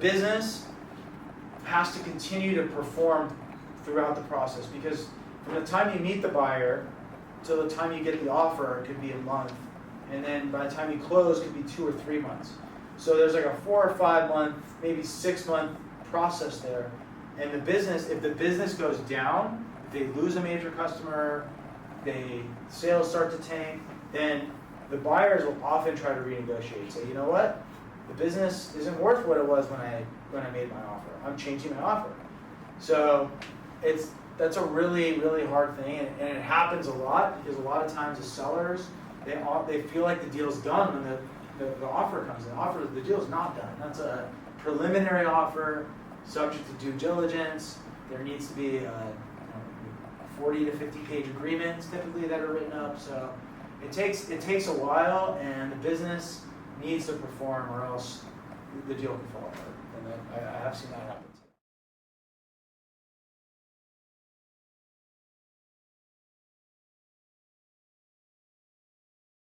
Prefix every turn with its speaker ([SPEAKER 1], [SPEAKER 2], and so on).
[SPEAKER 1] business has to continue to perform throughout the process, because from the time you meet the buyer till the time you get the offer, it could be a month, and then by the time you close, it could be 2 or 3 months. So there's like a 4 or 5 month, maybe 6 month process there. And the business, if the business goes down, if they lose a major customer, sales start to tank, then the buyers will often try to renegotiate. Say, you know what, the business isn't worth what it was when I made my offer. I'm changing my offer. So that's a really, really hard thing, and it happens a lot, because a lot of times the sellers, they feel like the deal's done when the offer comes in. The deal's not done. That's a preliminary offer, subject to due diligence. There needs to be 40 to 50 page agreements typically that are written up. So it takes a while, and the business needs to perform, or else the deal can fall apart. And I have seen that happen too.